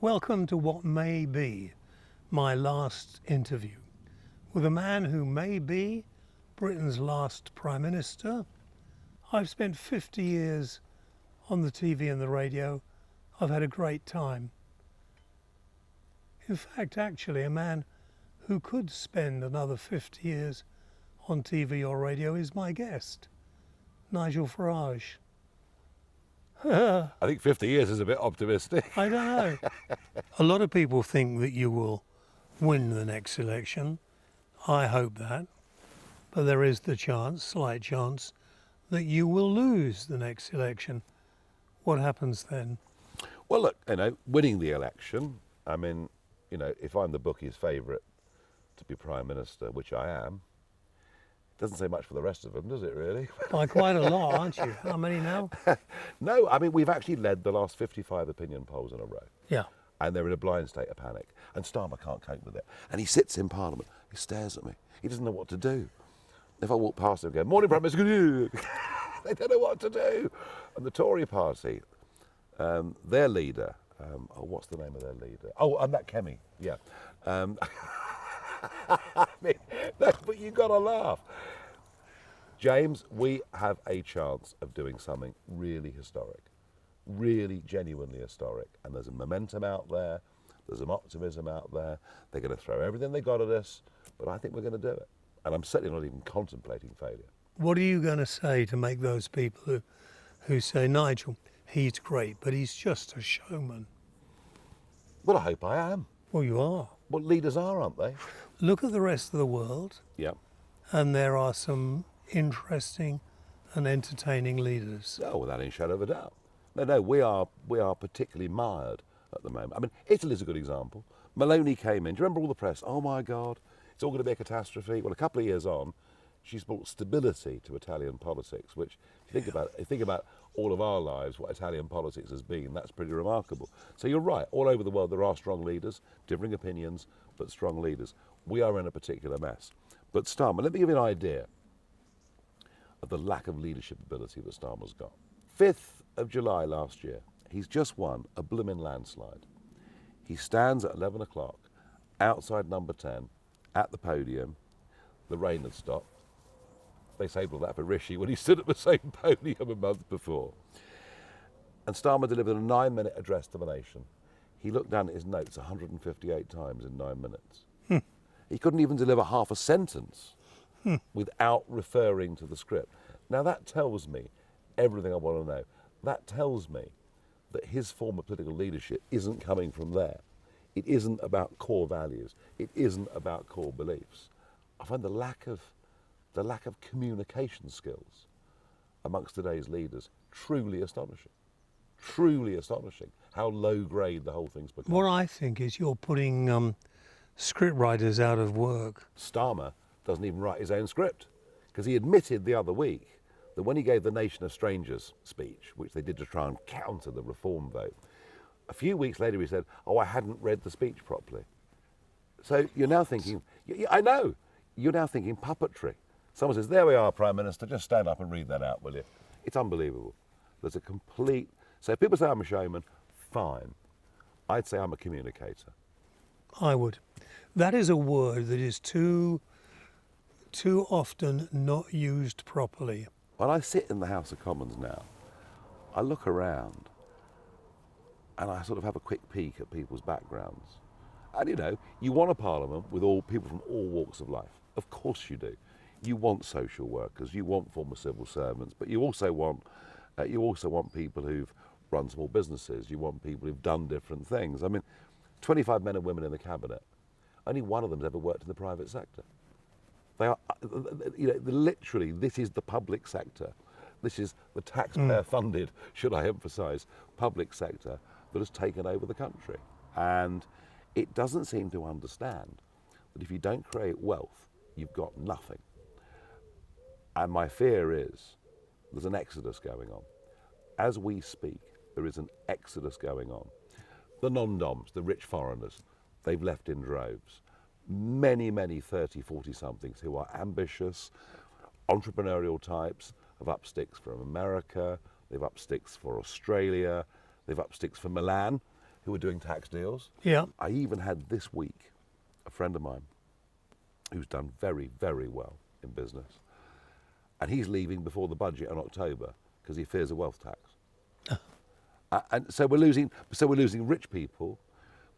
Welcome to what may be my last interview with a man who may be Britain's last Prime Minister. I've spent 50 years on the TV and the radio. I've had a great time. In fact, actually, a man who could spend another 50 years on TV or radio is my guest, Nigel Farage. I think 50 years is a bit optimistic. I don't know. A lot of people think that you will win the next election. I hope that. But there is the chance, slight chance, that you will lose the next election. What happens then? Well, look, winning the election, I mean, if I'm the bookie's favourite to be Prime Minister, which I am, it doesn't say much for the rest of them, does it really? By quite a lot, aren't you? How many now? No, I mean, we've actually led the last 55 opinion polls in a row. Yeah. And they're in a blind state of panic. And Starmer can't cope with it. And he sits in Parliament, he stares at me. He doesn't know what to do. If I walk past him and go, "Morning, Prime Minister," they don't know what to do. And the Tory party, their leader, what's the name of their leader? Oh, and that Kemi, yeah. I mean, no, but you've got to laugh. James, we have a chance of doing something really historic, really genuinely historic. And there's a momentum out there, there's an optimism out there. They're going to throw everything they got at us, but I think we're going to do it. And I'm certainly not even contemplating failure. What are you going to say to make those people who say, "Nigel, he's great, but he's just a showman"? Well, I hope I am. Well, you are. Well, leaders are, aren't they? Look at the rest of the world, Yeah. and there are some interesting and entertaining leaders. Oh, without any shadow of a doubt. No, we are particularly mired at the moment. I mean, Italy's a good example. Meloni came in. Do you remember all the press? Oh my God, it's all going to be a catastrophe. Well, a couple of years on, she's brought stability to Italian politics, which, if you think about all of our lives, what Italian politics has been, that's pretty remarkable. So you're right, all over the world there are strong leaders, differing opinions, but strong leaders. We are in a particular mess. But Starmer, let me give you an idea of the lack of leadership ability that Starmer's got. 5th of July last year, he's just won a blooming landslide. He stands at 11 o'clock outside number 10 at the podium. The rain had stopped. They saved all that for Rishi when he stood at the same podium a month before. And Starmer delivered a 9-minute address to the nation. He looked down at his notes 158 times in 9 minutes. He couldn't even deliver half a sentence without referring to the script. Now that tells me everything I want to know. That tells me that his form of political leadership isn't coming from there. It isn't about core values. It isn't about core beliefs. I find the lack of communication skills amongst today's leaders truly astonishing. Truly astonishing how low grade the whole thing's become. What I think is you're putting script writers out of work. Starmer doesn't even write his own script, because he admitted the other week that when he gave the Nation of Strangers speech, which they did to try and counter the reform vote, a few weeks later he said, "Oh, I hadn't read the speech properly." So you're now thinking, I know, you're now thinking puppetry. Someone says, "There we are, Prime Minister, just stand up and read that out, will you?" It's unbelievable. There's a complete... So if people say I'm a showman, fine. I'd say I'm a communicator. I would. That is a word that is too often not used properly. When I sit in the House of Commons now, I look around and I sort of have a quick peek at people's backgrounds. And you want a parliament with all people from all walks of life. Of course you do. You want social workers, you want former civil servants, but you also want people who've run small businesses. You want people who've done different things. I mean, 25 men and women in the cabinet. Only one of them's ever worked in the private sector. They are, literally, this is the public sector. This is the taxpayer-funded, should I emphasise, public sector that has taken over the country. And it doesn't seem to understand that if you don't create wealth, you've got nothing. And my fear is there's an exodus going on. As we speak, there is an exodus going on. The non-doms, the rich foreigners, they've left in droves. Many, many 30, 40-somethings who are ambitious, entrepreneurial types have up sticks from America, they've up sticks for Australia, they've up sticks for Milan, who are doing tax deals. Yeah. I even had this week a friend of mine who's done very, very well in business, and he's leaving before the budget in October because he fears a wealth tax. And so we're losing rich people,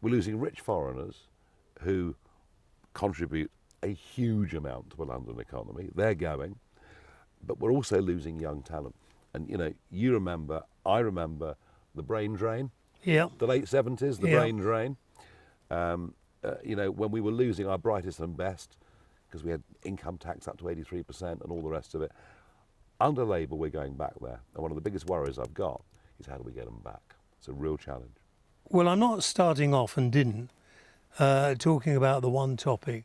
we're losing rich foreigners who contribute a huge amount to the London economy. They're going, but we're also losing young talent. And you remember, I remember the brain drain. Yeah. The late 70s, the Yeah. brain drain. When we were losing our brightest and best because we had income tax up to 83% and all the rest of it. Under Labour, we're going back there. And one of the biggest worries I've got is how do we get them back? It's a real challenge. Well, I'm not starting off and didn't talking about the one topic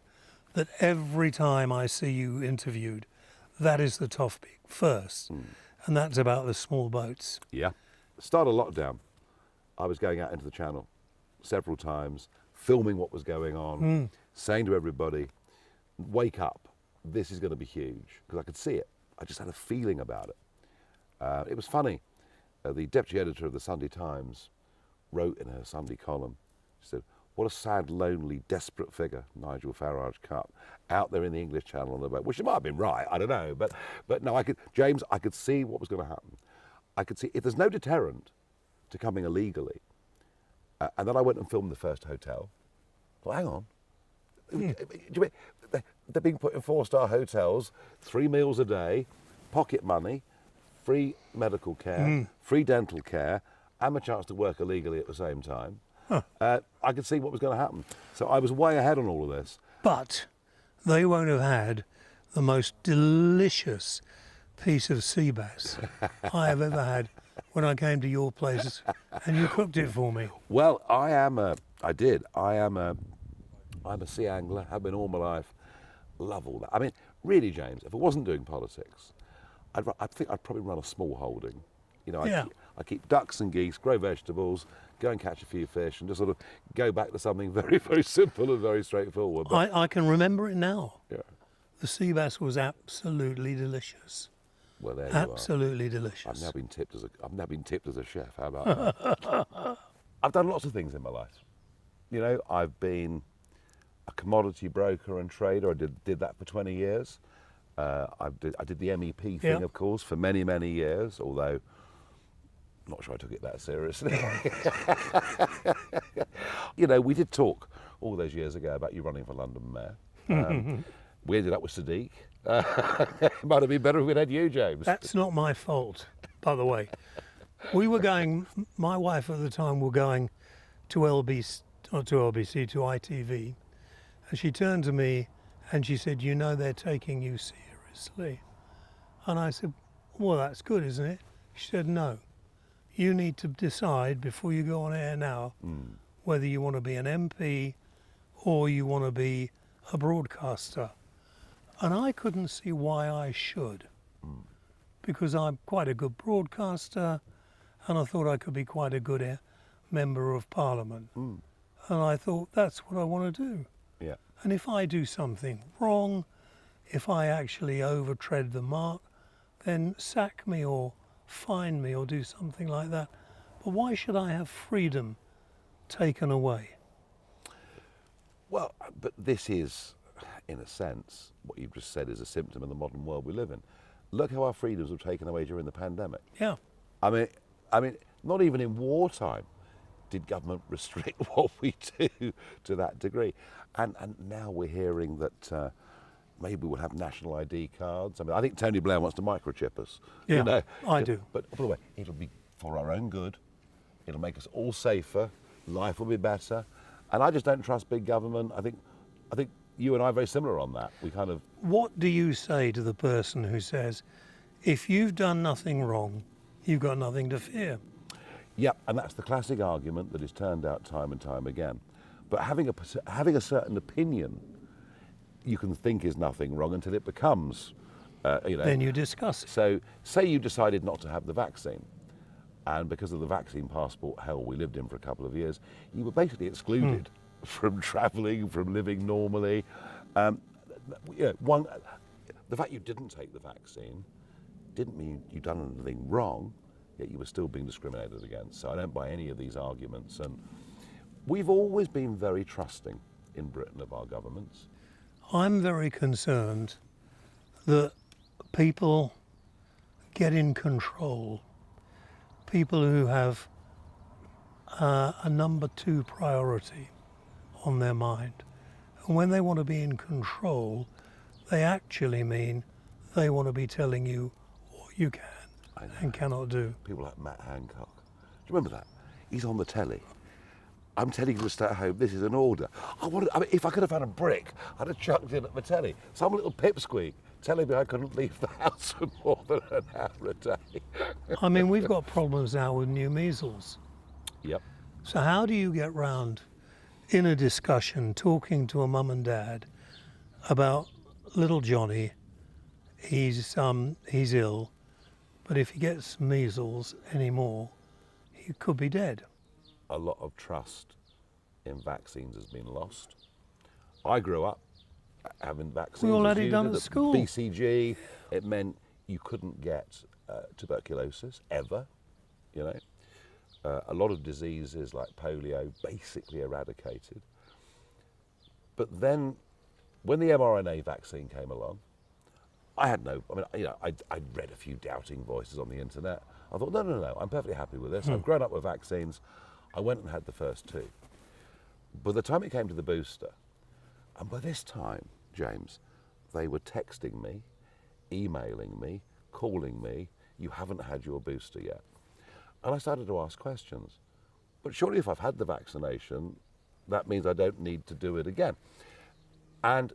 that every time I see you interviewed, that is the topic first, and that's about the small boats. Yeah. Start of lockdown, I was going out into the channel several times, filming what was going on, saying to everybody, wake up, this is going to be huge, because I could see it. I just had a feeling about it. It was funny. The deputy editor of the Sunday Times wrote in her Sunday column, she said, what a sad, lonely, desperate figure Nigel Farage cut out there in the English Channel on the boat. Well, she might have been right, I don't know. But no, I could see what was going to happen. I could see, if there's no deterrent to coming illegally, and then I went and filmed the first hotel. Well, hang on. They're being put in 4-star hotels, 3 meals a day, pocket money, free medical care, free dental care, and a chance to work illegally at the same time. Huh. I could see what was going to happen. So I was way ahead on all of this. But they won't have had the most delicious piece of sea bass I have ever had when I came to your place and you cooked it for me. Well, I'm a sea angler, have been all my life, love all that. I mean, really, James, if I wasn't doing politics, I think I'd probably run a small holding. I keep ducks and geese, grow vegetables, go and catch a few fish, and just sort of go back to something very, very simple and very straightforward. But, I can remember it now. yeah, The sea bass was absolutely delicious. well, there you Absolutely are. delicious. I've now been tipped as a chef. How about that? I've done lots of things in my life. I've been a commodity broker and trader. I did that for 20 years. I did the MEP thing, of course, for many, many years, although I'm not sure I took it that seriously. We did talk all those years ago about you running for London Mayor. We ended up with Sadiq. It might have been better if we'd had you, James. That's not my fault, by the way. We were going, my wife at the time were going to LBC, not to LBC, to ITV. And she turned to me and she said, they're taking you seriously. And I said, well, that's good, isn't it? She said, no. You need to decide before you go on air now whether you want to be an MP or you want to be a broadcaster. And I couldn't see why I should, because I'm quite a good broadcaster and I thought I could be quite a good member of Parliament. And I thought, that's what I want to do. Yeah. And if I do something wrong, if I actually overtread the mark, then sack me or fine me or do something like that. But why should I have freedom taken away? Well, but this is, in a sense, what you've just said is a symptom of the modern world we live in. Look how our freedoms were taken away during the pandemic. Yeah. I mean, not even in wartime did government restrict what we do to that degree. And now we're hearing that maybe we'll have national ID cards. I mean, I think Tony Blair wants to microchip us. Yeah, I do. But by the way, it'll be for our own good. It'll make us all safer. Life will be better. And I just don't trust big government. I think you and I are very similar on that. We kind of... What do you say to the person who says, if you've done nothing wrong, you've got nothing to fear? Yeah, and that's the classic argument that is turned out time and time again. But having a certain opinion you can think is nothing wrong until it becomes, Then you discuss it. So say you decided not to have the vaccine, and because of the vaccine passport hell we lived in for a couple of years, you were basically excluded from travelling, from living normally. The fact you didn't take the vaccine didn't mean you'd done anything wrong, yet you were still being discriminated against. So I don't buy any of these arguments. And We've always been very trusting in Britain of our governments. I'm very concerned that people get in control, people who have a number two priority on their mind. And when they want to be in control, they actually mean they want to be telling you what you can and cannot do. People like Matt Hancock. Do you remember that? He's on the telly. I'm telling you to stay at home. This is an order. I mean, if I could have had a brick, I'd have chucked it at the telly. Some little pipsqueak telling me I couldn't leave the house for more than an hour a day. I mean, we've got problems now with new measles. Yep. So how do you get round in a discussion talking to a mum and dad about little Johnny? He's ill, but if he gets measles anymore, he could be dead. A lot of trust in vaccines has been lost. I grew up having vaccines. We all had as it you done did, at school. BCG, it meant you couldn't get tuberculosis ever, you know. A lot of diseases like polio basically eradicated. But then when the mRNA vaccine came along, I had no, I mean, you know, I'd read a few doubting voices on the internet. I thought, no, I'm perfectly happy with this. I've grown up with vaccines. I went and had the first two. By the time it came to the booster, and by this time, James, they were texting me, emailing me, calling me, you haven't had your booster yet. And I started to ask questions. But surely if I've had the vaccination, that means I don't need to do it again. And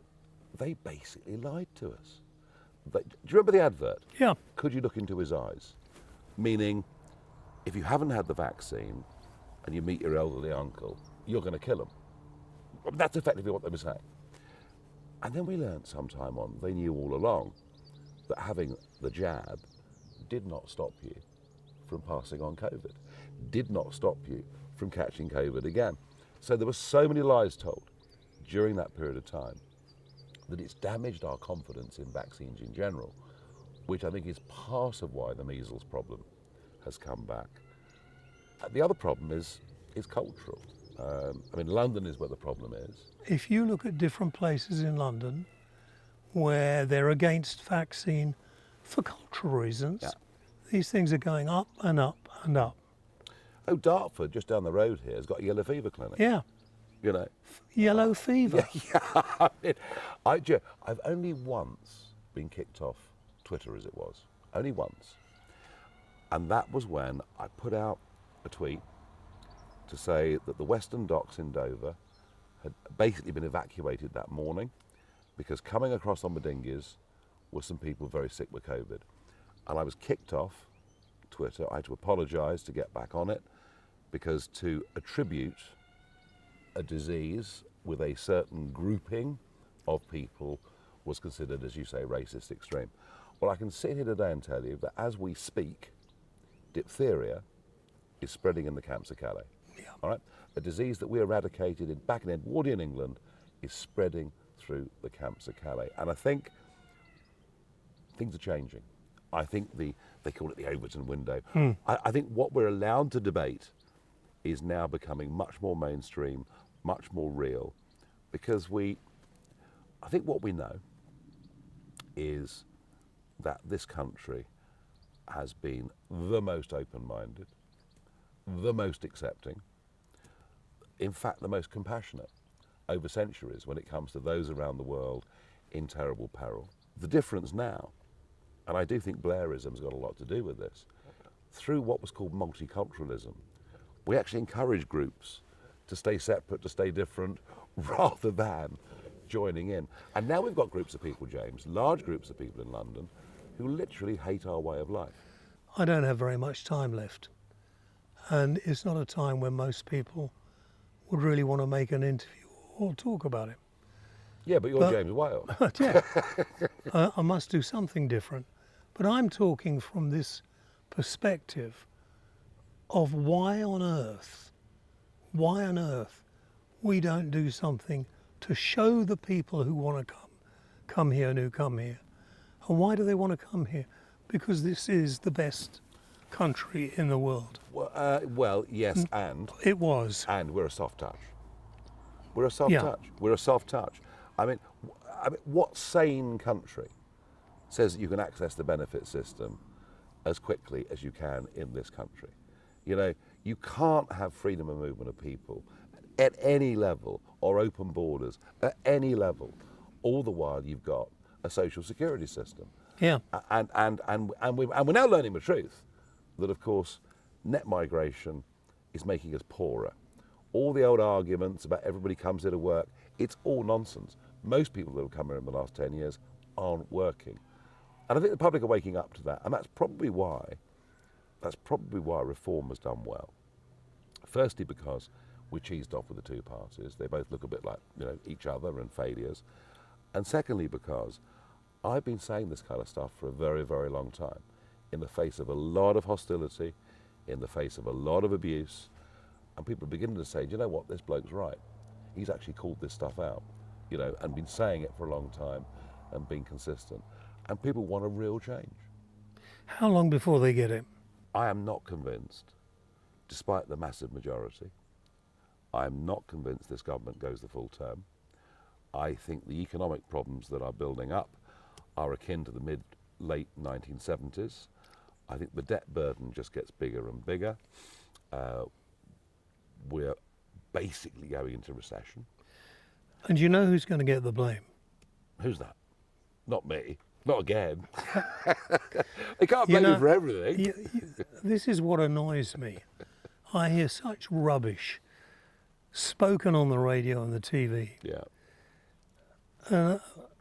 they basically lied to us. Do you remember the advert? Yeah. Could you look into his eyes? Meaning, if you haven't had the vaccine and you meet your elderly uncle, you're going to kill him. That's effectively what they were saying. And then we learned sometime on, they knew all along, that having the jab did not stop you from passing on COVID, did not stop you from catching COVID again. So there were so many lies told during that period of time that it's damaged our confidence in vaccines in general, which I think is part of why the measles problem has come back. The other problem is cultural. I mean, London is where the problem is. If you look at different places in London where they're against vaccine for cultural reasons, these things are going up and up and up. Oh, Dartford, just down the road here, has got a yellow fever clinic. Yeah. You know. Yellow fever. Yeah. I mean, I've only once been kicked off Twitter, as it was. Only once. And that was when I put out a tweet to say that the Western Docks in Dover had basically been evacuated that morning because coming across on the dinghies were some people very sick with COVID. And I was kicked off Twitter. I had to apologise to get back on it because to attribute a disease with a certain grouping of people was considered, as you say, racist extreme. Well, I can sit here today and tell you that as we speak, diphtheria is spreading in the camps of Calais. Yeah. All right? A disease that we eradicated back in Edwardian England is spreading through the camps of Calais. And I think things are changing. I think they call it the Overton Window. I think what we're allowed to debate is now becoming much more mainstream, much more real, because I think what we know is that this country has been the most open-minded, the most accepting, in fact the most compassionate over centuries when it comes to those around the world in terrible peril. The difference now, and I do think Blairism's got a lot to do with this, through what was called multiculturalism, we actually encourage groups to stay separate, to stay different, rather than joining in. And now we've got groups of people, James, large groups of people in London, who literally hate our way of life. I don't have very much time left. And it's not a time when most people would really want to make an interview or talk about it. Yeah, but you're James Whale. Yeah, I must do something different. But I'm talking from this perspective of why on earth we don't do something to show the people who want to come here and who come here. And why do they want to come here? Because this is the best country in the world. Well, yes, and It was. we're a soft touch. We're a soft Yeah. touch. We're a soft touch. I mean, what sane country says that you can access the benefit system as quickly as you can in this country? You know, you can't have freedom of movement of people at any level, or open borders at any level, all the while you've got a social security system. Yeah. And we're now learning the truth that, of course, net migration is making us poorer. All the old arguments about everybody comes here to work, it's all nonsense. Most people that have come here in the last 10 years aren't working. And I think the public are waking up to that, and that's probably why reform has done well. Firstly, because we cheesed off with the two parties. They both look a bit like, you know, each other and failures. And secondly, because I've been saying this kind of stuff for a very, very long time, in the face of a lot of hostility, in the face of a lot of abuse, and people are beginning to say, do you know what, this bloke's right. He's actually called this stuff out, you know, and been saying it for a long time and been consistent. And people want a real change. How long before they get it? I am not convinced, despite the massive majority, I am not convinced this government goes the full term. I think the economic problems that are building up are akin to the late 1970s. I think the debt burden just gets bigger and bigger. We're basically going into recession. And you know who's going to get the blame? Who's that? Not me. Not again. They can't blame me for everything. This is what annoys me. I hear such rubbish spoken on the radio and the TV. Yeah.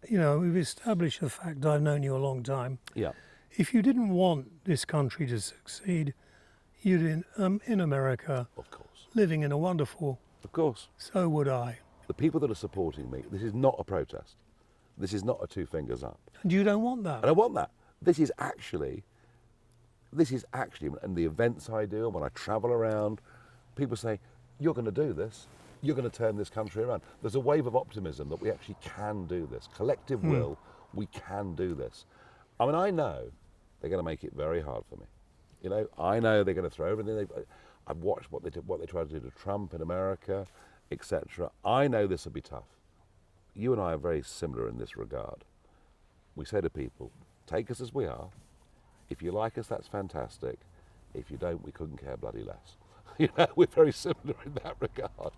You know, we've established the fact, I've known you a long time. Yeah. If you didn't want this country to succeed, you'd in America, Of course. living in a wonderful, Of course. so would I. The people that are supporting me, this is not a protest. This is not a two fingers up. And you don't want that. And I want that. This is actually, and the events I do, and when I travel around, people say, you're going to do this. You're going to turn this country around. There's a wave of optimism that we actually can do this. Collective will, we can do this. I mean, I know they're going to make it very hard for me. You know, I know they're going to throw everything. I've watched what they tried to do to Trump in America, etc. I know this will be tough. You and I are very similar in this regard. We say to people, take us as we are. If you like us, that's fantastic. If you don't, we couldn't care bloody less. You know, we're very similar in that regard.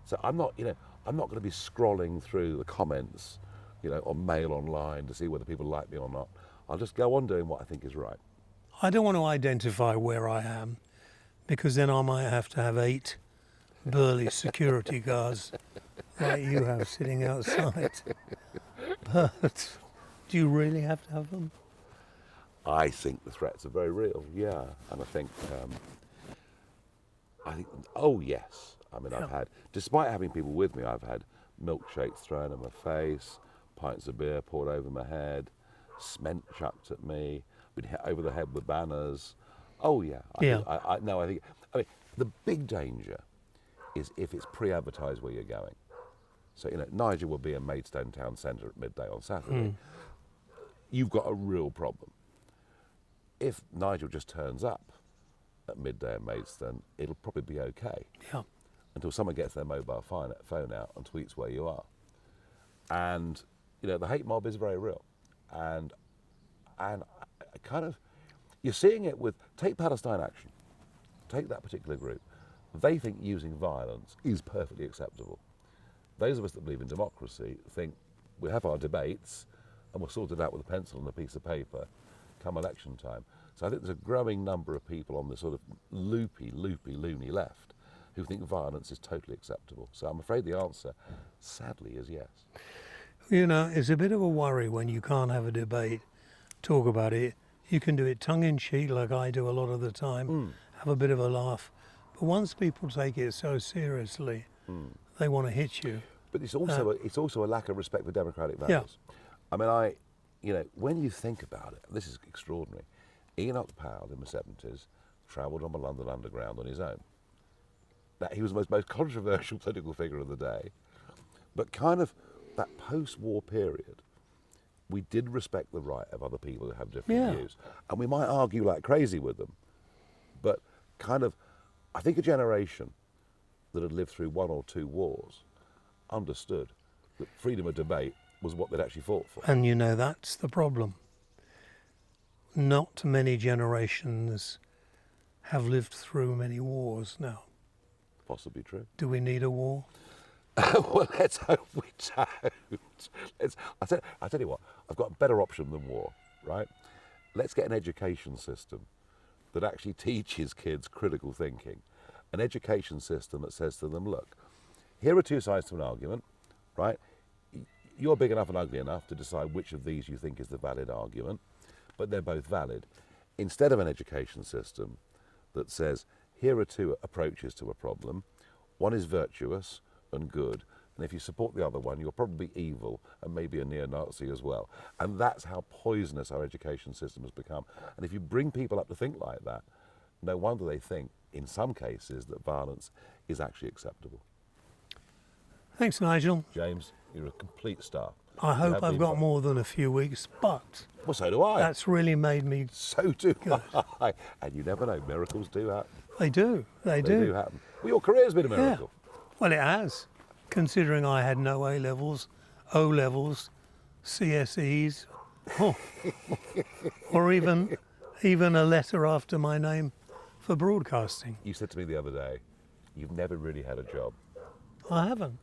So I'm not going to be scrolling through the comments, you know, on Mail Online to see whether people like me or not. I'll just go on doing what I think is right. I don't want to identify where I am, because then I might have to have 8 burly security guards like you have sitting outside. But do you really have to have them? I think the threats are very real, yeah. And I think, oh yes. I mean, I've had, despite having people with me, I've had milkshakes thrown in my face, pints of beer poured over my head, cement chucked at me, been hit over the head with banners. Oh yeah. I think, the big danger is if it's pre-advertised where you're going. So, you know, Nigel will be in Maidstone Town Centre at midday on Saturday. You've got a real problem. If Nigel just turns up at midday in Maidstone, it'll probably be okay. Yeah. Until someone gets their mobile phone out and tweets where you are. And, you know, the hate mob is very real. And I kind of, you're seeing it with, take Palestine Action. Take that particular group. They think using violence is perfectly acceptable. Those of us that believe in democracy think we have our debates and we'll sort it out with a pencil and a piece of paper come election time. So I think there's a growing number of people on the sort of loony left who think violence is totally acceptable. So I'm afraid the answer, sadly, is yes. You know, it's a bit of a worry when you can't have a debate, talk about it. You can do it tongue-in-cheek like I do a lot of the time, have a bit of a laugh. But once people take it so seriously, they want to hit you. But it's also a lack of respect for democratic values. Yeah. I mean, you know, when you think about it, this is extraordinary. Enoch Powell in the 70s travelled on the London Underground on his own. Now, he was the most controversial political figure of the day. But kind of that post-war period, we did respect the right of other people who have different Yeah. views. And we might argue like crazy with them. But kind of, I think a generation that had lived through 1 or 2 wars understood that freedom of debate was what they'd actually fought for. And you know, that's the problem. Not many generations have lived through many wars now. Possibly true. Do we need a war? Well, let's hope we don't. I tell you what, I've got a better option than war, right? Let's get an education system that actually teaches kids critical thinking. An education system that says to them, look, here are 2 sides to an argument, right? You're big enough and ugly enough to decide which of these you think is the valid argument, but they're both valid. Instead of an education system that says, here are 2 approaches to a problem. One is virtuous and good, and if you support the other one, you're probably evil and maybe a neo-Nazi as well. And that's how poisonous our education system has become. And if you bring people up to think like that, no wonder they think, in some cases, that violence is actually acceptable. Thanks, Nigel. James, you're a complete star. I You hope have I've been got fun. more than a few weeks, but Well, so do I. that's really made me... So do I. And you never know, miracles do happen. They do. They They do do. happen. Well, your career's been a Yeah. miracle. Well, it has, considering I had no A levels, O levels, CSEs, or even a letter after my name for broadcasting. You said to me the other day, you've never really had a job. I haven't.